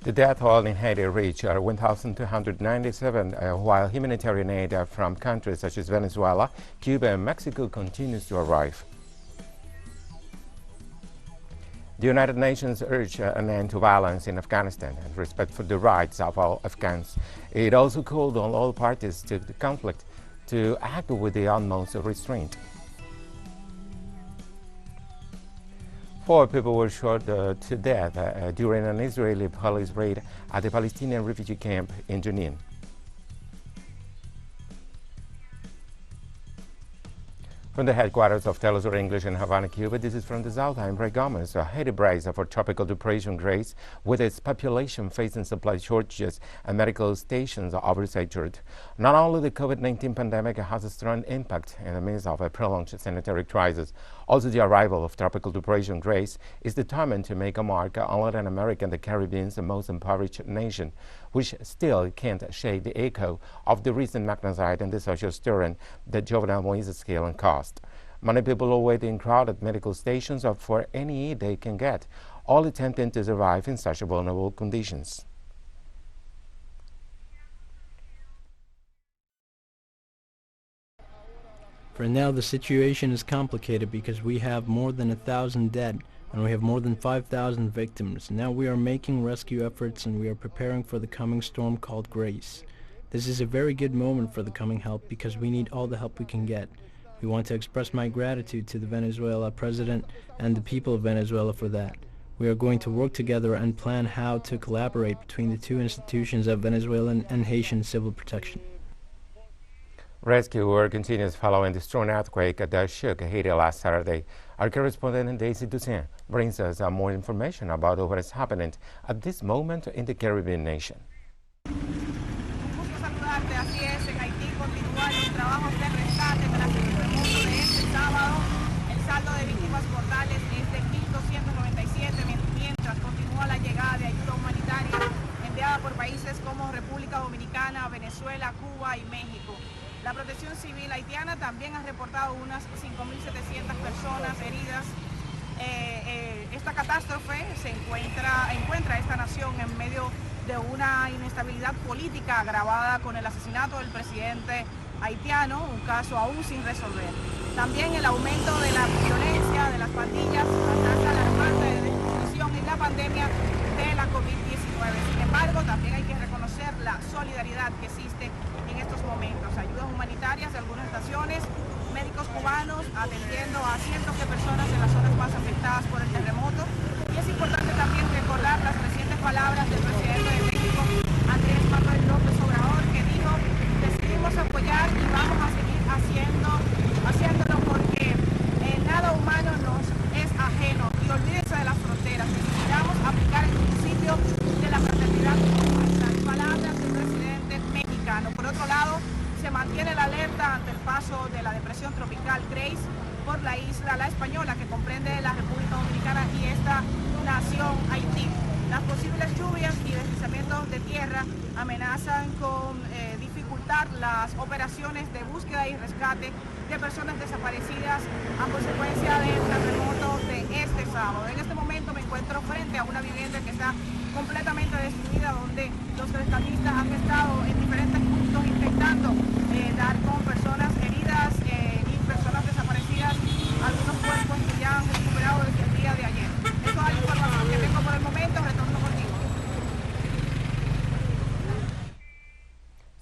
The death toll in Haiti reached 1,297, while humanitarian aid from countries such as Venezuela, Cuba, and Mexico continues to arrive. The United Nations urged an end to violence in Afghanistan and respect for the rights of all Afghans. It also called on all parties to the conflict to act with the utmost restraint. 4 people were shot to death during an Israeli police raid at the Palestinian refugee camp in Jenin. From the headquarters of teleSUR English in Havana, Cuba, this is from the South. I'm Ray Gomez. Haiti braces for tropical depression Grace, with its population facing supply shortages and medical stations oversaturated. Not only the COVID-19 pandemic has a strong impact in the midst of a prolonged sanitary crisis, also the arrival of tropical depression Grace is determined to make a mark on Latin America and the Caribbean's most impoverished nation, which still can't shake the echo of the recent magnitude and the social stirring that juvenile Moises killing caused. Many people are waiting in crowded medical stations for any aid they can get, all attempting to survive in such vulnerable conditions. For now, the situation is complicated because we have more than 1,000 dead and we have more than 5,000 victims. Now we are making rescue efforts and we are preparing for the coming storm called Grace. This is a very good moment for the coming help because we need all the help we can get. We want to express my gratitude to the Venezuela president and the people of Venezuela for that. We are going to work together and plan how to collaborate between the two institutions of Venezuelan and Haitian civil protection. Rescue work continues following the strong earthquake that shook Haiti last Saturday. Our correspondent Daisy Toussaint brings us more information about what is happening at this moment in the Caribbean nation. Así es, en Haití continúan los trabajos de rescate tras el terremoto de este sábado. El saldo de víctimas mortales es de 1.297, mientras continúa la llegada de ayuda humanitaria enviada por países como República Dominicana, Venezuela, Cuba y México. La Protección Civil haitiana también ha reportado unas 5.700 personas heridas. Esta catástrofe encuentra a esta nación en medio de una inestabilidad política agravada con el asesinato del presidente haitiano, un caso aún sin resolver. También el aumento de la violencia de las pandillas, la tasa alarmante de desnutrición y la pandemia de la COVID-19. Sin embargo, también hay que reconocer la solidaridad que existe en estos momentos. Ayudas humanitarias de algunas estaciones, médicos cubanos atendiendo a cientos de personas en las zonas más afectadas por el terremoto. Y es importante también recordar las recientes palabras del presidente de México, Andrés Manuel López Obrador, que dijo: decidimos apoyar y vamos a seguir haciéndolo porque nada humano nos es ajeno. Y olvídense de las fronteras, necesitamos aplicar el principio de la fraternidad. Las palabras del presidente mexicano. Por otro lado, se mantiene la alerta ante el paso de la depresión tropical Grace por la isla La Española, que comprende la República Dominicana y esta nación Haití. Las posibles lluvias y deslizamientos de tierra amenazan con dificultar las operaciones de búsqueda y rescate de personas desaparecidas a consecuencia del terremoto de este sábado. En este momento me encuentro frente a una vivienda que está completamente destruida, donde los rescatistas han estado en diferentes puntos intentando dar con personas heridas y personas desaparecidas, algunos cuerpos que ya han recuperado desde el día de ayer. Esa es la información que tengo por el momento. Retorno contigo.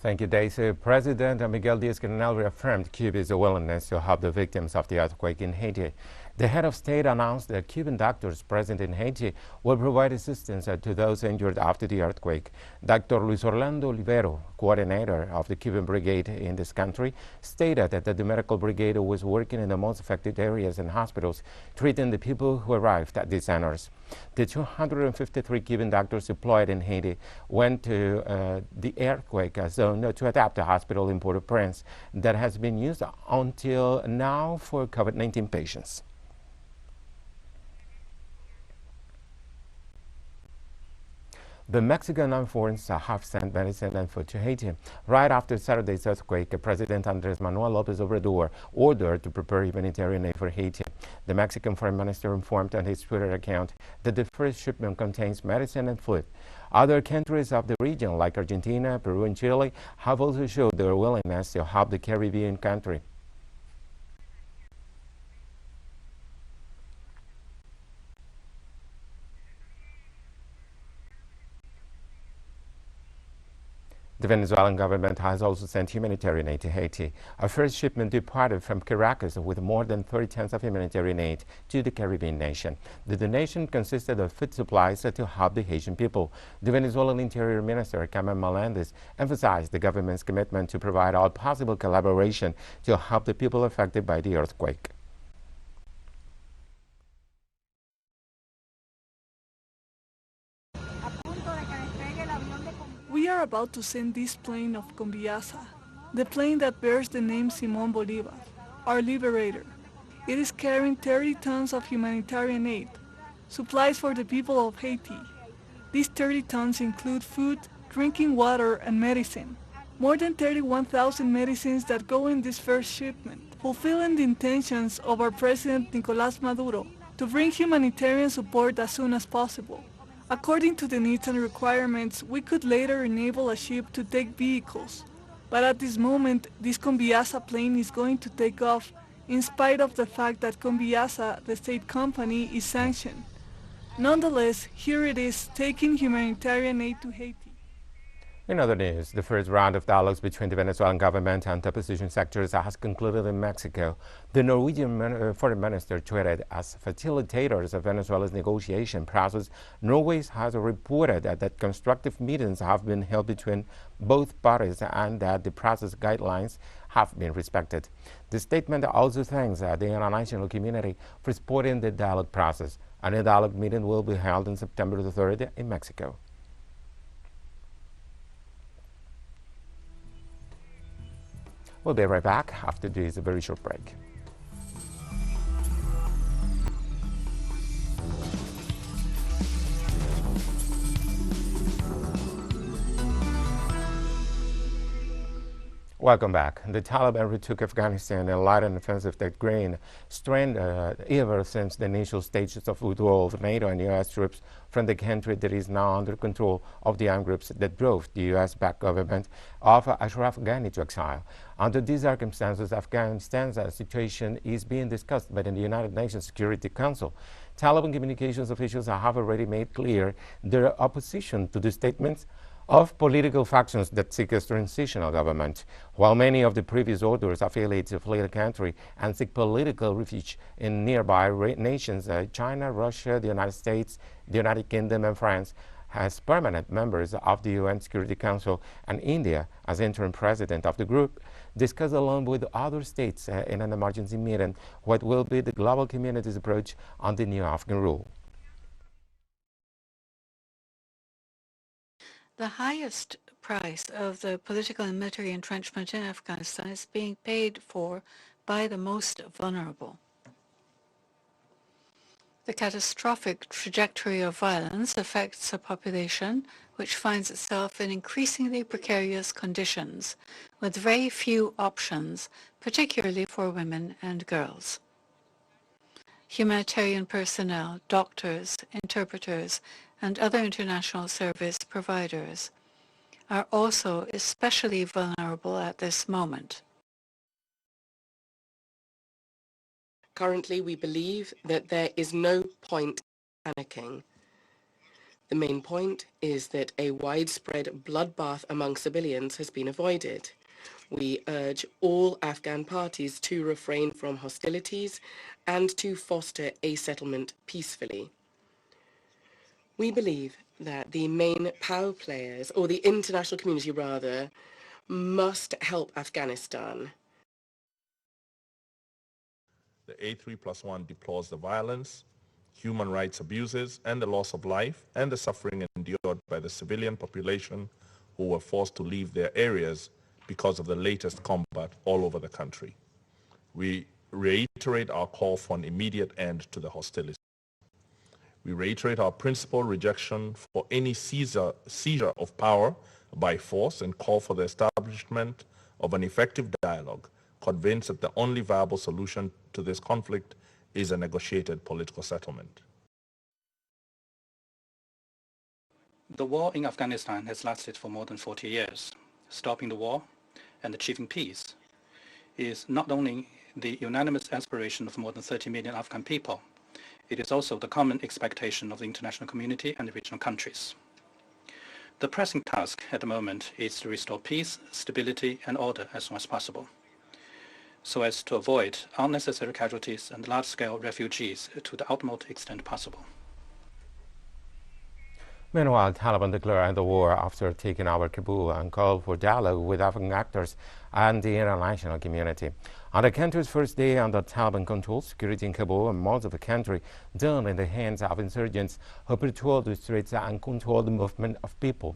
Thank you, Daisy. President Miguel Díaz-Canel reaffirmed Cuba's willingness to help the victims of the earthquake in Haiti. The head of state announced that Cuban doctors present in Haiti will provide assistance to those injured after the earthquake. Dr. Luis Orlando Olivero, coordinator of the Cuban brigade in this country, stated that the medical brigade was working in the most affected areas and hospitals, treating the people who arrived at the centers. The 253 Cuban doctors deployed in Haiti went to the earthquake zone to adapt a hospital in Port-au-Prince that has been used until now for COVID-19 patients. The Mexican armed forces have sent medicine and food to Haiti. Right after Saturday's earthquake, President Andrés Manuel López Obrador ordered to prepare humanitarian aid for Haiti. The Mexican foreign minister informed on his Twitter account that the first shipment contains medicine and food. Other countries of the region, like Argentina, Peru, and Chile, have also showed their willingness to help the Caribbean country. The Venezuelan government has also sent humanitarian aid to Haiti. A first shipment departed from Caracas with more than 30 tons of humanitarian aid to the Caribbean nation. The donation consisted of food supplies to help the Haitian people. The Venezuelan Interior Minister, Carmen Melendez, emphasized the government's commitment to provide all possible collaboration to help the people affected by the earthquake. We are about to send this plane of Conviasa, the plane that bears the name Simón Bolívar, our liberator. It is carrying 30 tons of humanitarian aid, supplies for the people of Haiti. These 30 tons include food, drinking water, and medicine. More than 31,000 medicines that go in this first shipment, fulfilling the intentions of our President Nicolás Maduro to bring humanitarian support as soon as possible. According to the needs and requirements, we could later enable a ship to take vehicles, but at this moment, this Conviasa plane is going to take off in spite of the fact that Conviasa, the state company, is sanctioned. Nonetheless, here it is, taking humanitarian aid to Haiti. In other news, the first round of dialogues between the Venezuelan government and opposition sectors has concluded in Mexico. The Norwegian foreign minister tweeted, as facilitators of Venezuela's negotiation process, Norway has reported that constructive meetings have been held between both parties and that the process guidelines have been respected. The statement also thanks the international community for supporting the dialogue process. A dialogue meeting will be held on September the 3rd in Mexico. We'll be right back after this very short break. Welcome back. The Taliban retook Afghanistan and led an offensive that gained strength ever since the initial stages of withdrawal of NATO and U.S. troops from the country that is now under control of the armed groups that drove the U.S.-backed government of Ashraf Ghani to exile. Under these circumstances, Afghanistan's situation is being discussed by the United Nations Security Council. Taliban communications officials have already made clear their opposition to the statements of political factions that seek a transitional government. While many of the previous orders affiliate to flee the country and seek political refuge in nearby nations, China, Russia, the United States, the United Kingdom, and France, as permanent members of the U.N. Security Council, and India as interim president of the group, discussed along with other states in an emergency meeting what will be the global community's approach on the new Afghan rule. The highest price of the political and military entrenchment in Afghanistan is being paid for by the most vulnerable. The catastrophic trajectory of violence affects a population which finds itself in increasingly precarious conditions, with very few options, particularly for women and girls. Humanitarian personnel, doctors, interpreters, and other international service providers are also especially vulnerable at this moment. Currently, we believe that there is no point in panicking. The main point is that a widespread bloodbath among civilians has been avoided. We urge all Afghan parties to refrain from hostilities and to foster a settlement peacefully. We believe that the main power players, or the international community rather, must help Afghanistan. The A3+1 deplores the violence, human rights abuses, and the loss of life and the suffering endured by the civilian population who were forced to leave their areas because of the latest combat all over the country. We reiterate our call for an immediate end to the hostilities. We reiterate our principal rejection for any seizure of power by force and call for the establishment of an effective dialogue, convinced that the only viable solution to this conflict is a negotiated political settlement. The war in Afghanistan has lasted for more than 40 years. Stopping the war and achieving peace is not only the unanimous aspiration of more than 30 million Afghan people, it is also the common expectation of the international community and the regional countries. The pressing task at the moment is to restore peace, stability, and order as soon as possible, so as to avoid unnecessary casualties and large-scale refugees to the utmost extent possible. Meanwhile, Taliban declared the war after taking over Kabul and called for dialogue with Afghan actors and the international community. On the country's first day under Taliban control, security in Kabul and most of the country turned in the hands of insurgents who patrolled the streets and controlled the movement of people.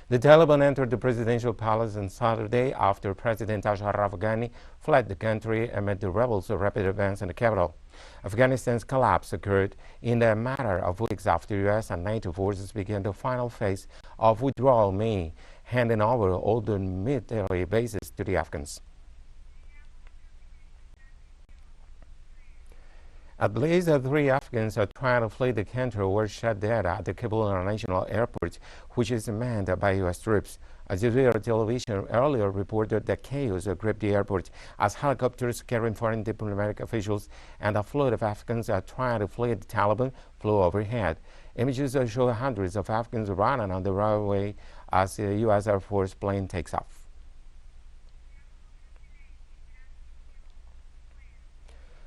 The Taliban entered the presidential palace on Saturday after President Ashraf Ghani fled the country amid the rebels' rapid advance in the capital. Afghanistan's collapse occurred in a matter of weeks after U.S. and NATO forces began the final phase of withdrawal in May, handing over all the military bases to the Afghans. At least 3 Afghans are trying to flee the country were shot dead at the Kabul International Airport, which is manned by U.S. troops. Al Jazeera television earlier reported that chaos gripped the airport as helicopters carrying foreign diplomatic officials and a flood of Afghans are trying to flee the Taliban flew overhead. Images show hundreds of Afghans running on the runway as a U.S. Air Force plane takes off.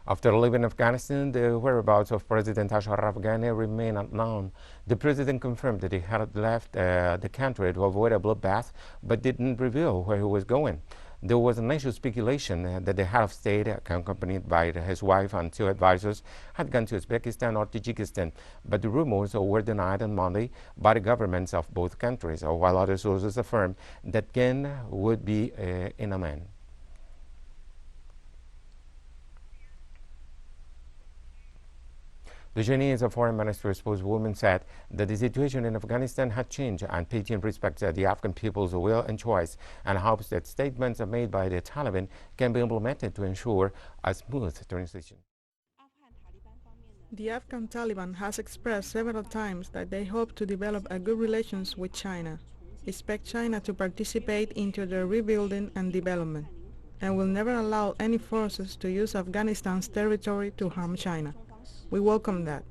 After leaving Afghanistan, the whereabouts of President Ashraf Ghani remain unknown. The president confirmed that he had left the country to avoid a bloodbath, but didn't reveal where he was going. There was initial speculation that the head of state, accompanied by his wife and 2 advisors, had gone to Uzbekistan or Tajikistan, but the rumors were denied on Monday by the governments of both countries, while other sources affirmed that Ghani would be in Oman. The Chinese Foreign Ministry spokeswoman said that the situation in Afghanistan had changed and Beijing respects the Afghan people's will and choice and hopes that statements made by the Taliban can be implemented to ensure a smooth transition. The Afghan Taliban has expressed several times that they hope to develop a good relations with China, expect China to participate into their rebuilding and development, and will never allow any forces to use Afghanistan's territory to harm China. We welcome that.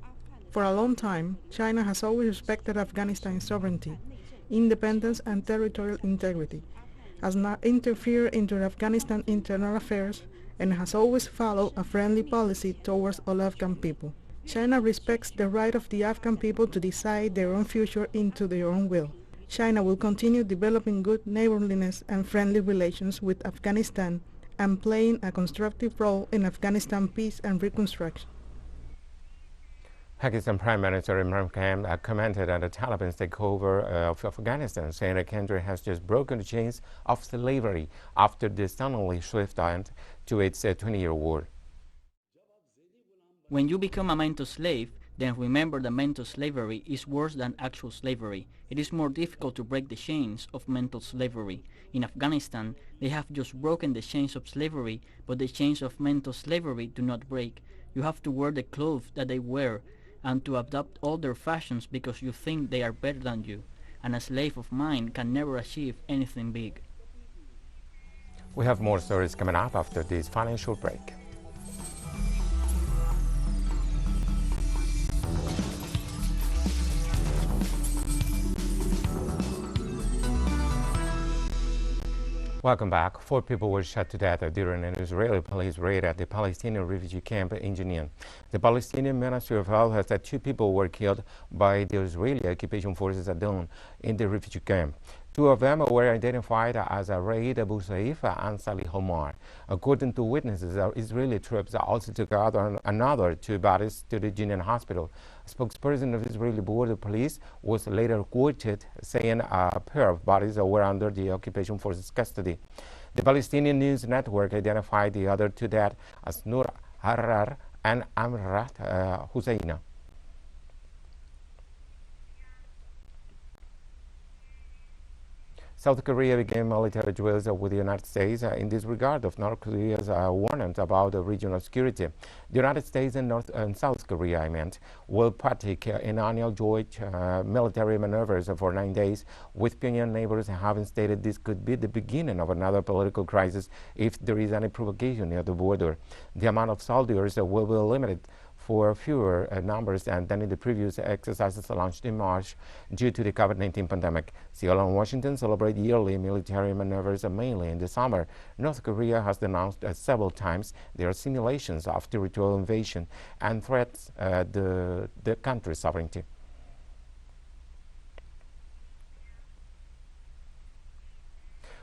For a long time, China has always respected Afghanistan's sovereignty, independence and territorial integrity, has not interfered into Afghanistan's internal affairs, and has always followed a friendly policy towards all Afghan people. China respects the right of the Afghan people to decide their own future into their own will. China will continue developing good neighborliness and friendly relations with Afghanistan and playing a constructive role in Afghanistan peace and reconstruction. Pakistan Prime Minister Imran Khan commented on the Taliban's takeover of Afghanistan, saying the country has just broken the chains of slavery after the stunningly swift end to its 20-year war. When you become a mental slave, then remember that mental slavery is worse than actual slavery. It is more difficult to break the chains of mental slavery. In Afghanistan, they have just broken the chains of slavery, but the chains of mental slavery do not break. You have to wear the clothes that they wear, and to adopt all their fashions because you think they are better than you. And a slave of mind can never achieve anything big. We have more stories coming up after this financial break. Welcome back. 4 people were shot to death during an Israeli police raid at the Palestinian refugee camp in Jenin. The Palestinian Ministry of Health has said 2 people were killed by the Israeli occupation forces at dawn in the refugee camp. 2 of them were identified as Raid Abu Saif and Salih Omar. According to witnesses, Israeli troops also took out another 2 bodies to the Jenin hospital. A spokesperson of Israeli border police was later quoted saying a pair of bodies were under the occupation forces custody. The Palestinian news network identified the other 2 dead as Nur Harar and Amrat Husseina. South Korea began military drills with the United States in this regard of North Korea's warnings about regional security. The United States and South Korea, will partake in annual joint military maneuvers for 9 days, with Pyongyang neighbors having stated this could be the beginning of another political crisis if there is any provocation near the border. The amount of soldiers will be limited for fewer numbers than in the previous exercises launched in March due to the COVID-19 pandemic. Seoul and Washington celebrate yearly military maneuvers mainly in the summer. North Korea has denounced several times their simulations of territorial invasion and threats the country's sovereignty.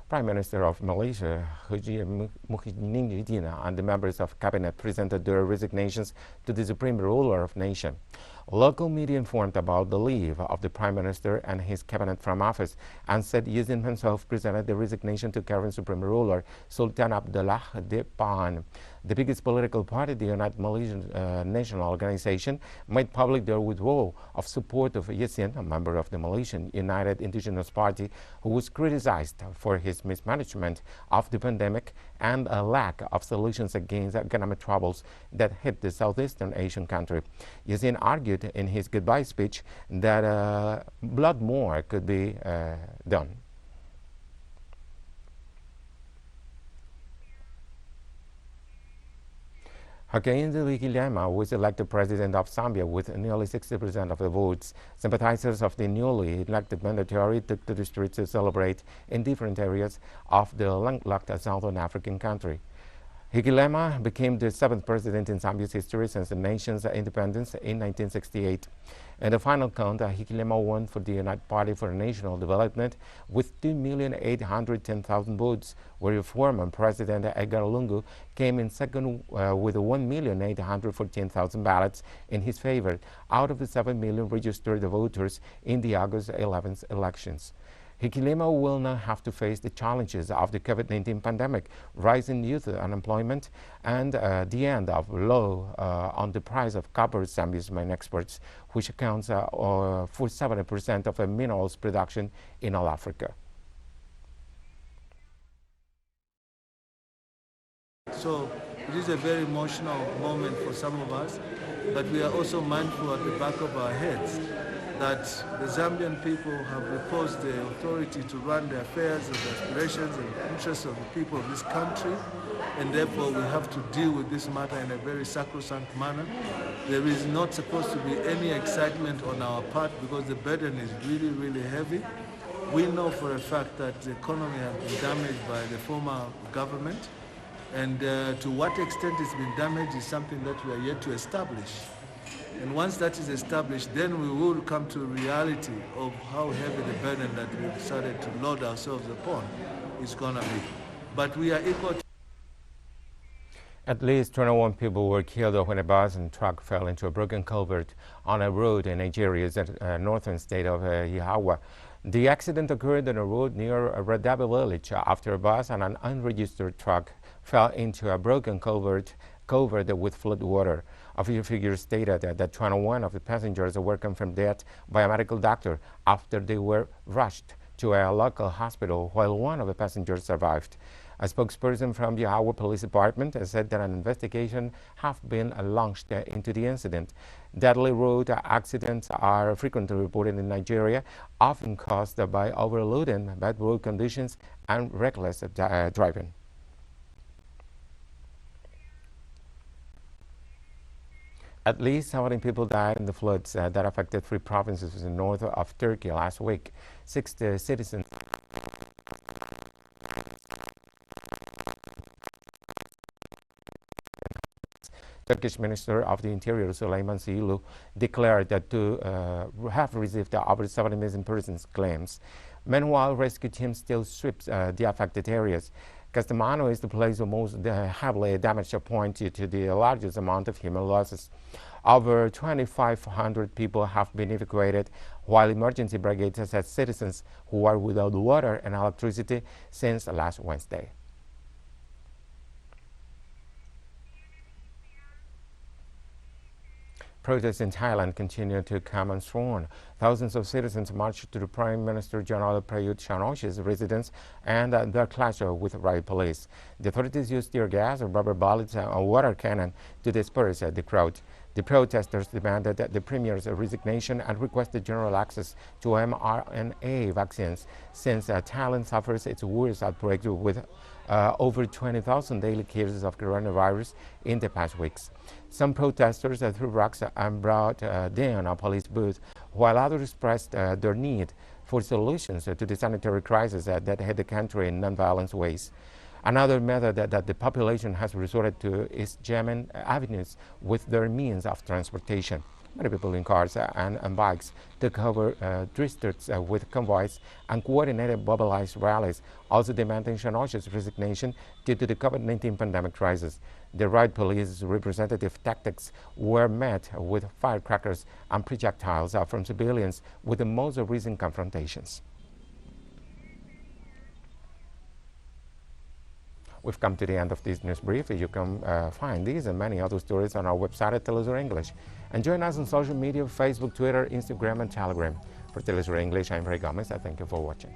Prime Minister of Malaysia, Muhyiddin, and the members of cabinet presented their resignations to the supreme ruler of nation. Local media informed about the leave of the Prime Minister and his cabinet from office and said Muhyiddin himself presented the resignation to current supreme ruler Sultan Abdullah Depan. The biggest political party, the United Malaysian National Organization, made public their withdrawal of support of Muhyiddin, a member of the Malaysian United Indigenous Party, who was criticized for his mismanagement of the pandemic and a lack of solutions against economic troubles that hit the Southeastern Asian country. Muhyiddin argued in his goodbye speech that blood more could be done. Hakainde Hichilema was elected president of Zambia with nearly 60% of the votes. Sympathizers of the newly elected mandatory took to the streets to celebrate in different areas of the landlocked Southern African country. Hichilema became the 7th president in Zambia's history since the nation's independence in 1968. In the final count, Hichilema won for the United Party for National Development with 2,810,000 votes, where former President Edgar Lungu came in second with 1,814,000 ballots in his favor out of the 7 million registered voters in the August 11th elections. Hichilema will now have to face the challenges of the COVID-19 pandemic, rising youth unemployment, and the end of low on the price of copper, Zambia's main exports, which accounts for 70% of the minerals production in all Africa. So it is a very emotional moment for some of us, but we are also mindful at the back of our heads that the Zambian people have reposed the authority to run their affairs and aspirations and interests of the people of this country, and therefore we have to deal with this matter in a very sacrosanct manner. There is not supposed to be any excitement on our part because the burden is really, really heavy. We know for a fact that the economy has been damaged by the former government, and to what extent it's been damaged is something that we are yet to establish. And once that is established, then we will come to reality of how heavy the burden that we've decided to load ourselves upon is going to be. But we are equal to... At least 21 people were killed when a bus and truck fell into a broken culvert on a road in Nigeria's northern state of Ihawa. The accident occurred on a road near Radabi village after a bus and an unregistered truck fell into a broken culvert with flood water. Official figures stated that 21 of the passengers were confirmed dead by a medical doctor after they were rushed to a local hospital, while one of the passengers survived. A spokesperson from the Iowa Police Department said that an investigation has been launched into the incident. Deadly road accidents are frequently reported in Nigeria, often caused by overloading, bad road conditions, and reckless driving. At least 17 people died in the floods that affected 3 provinces in the north of Turkey last week. 6 citizens Turkish Minister of the Interior Süleyman Soylu declared that to have received over 70 missing persons claims. Meanwhile, rescue teams still sweep the affected areas. Castamano is the place of most heavily damaged point due to the largest amount of human losses. Over 2,500 people have been evacuated, while emergency brigades assess citizens who are without water and electricity since last Wednesday. Protests in Thailand continue to come on strong. Thousands of citizens marched to the Prime Minister General Prayut Chan-o-cha's residence and their clash with riot police. The authorities used tear gas, rubber bullets, and water cannon to disperse the crowd. The protesters demanded the Premier's resignation and requested general access to mRNA vaccines since Thailand suffers its worst outbreak with over 20,000 daily cases of coronavirus in the past weeks. Some protesters threw rocks and brought down a police booth, while others expressed their need for solutions to the sanitary crisis that hit the country in non-violent ways. Another method that the population has resorted to is jamming avenues with their means of transportation. Many people in cars and bikes took over districts with convoys and coordinated mobilized rallies, also demanding Chan-o-cha's resignation due to the COVID-19 pandemic crisis. The riot police's representative tactics were met with firecrackers and projectiles from civilians with the most recent confrontations. We've come to the end of this news brief. You can find these and many other stories on our website at teleSUR English. And join us on social media, Facebook, Twitter, Instagram, and Telegram. For teleSUR English, I'm Ray Gomez. I thank you for watching.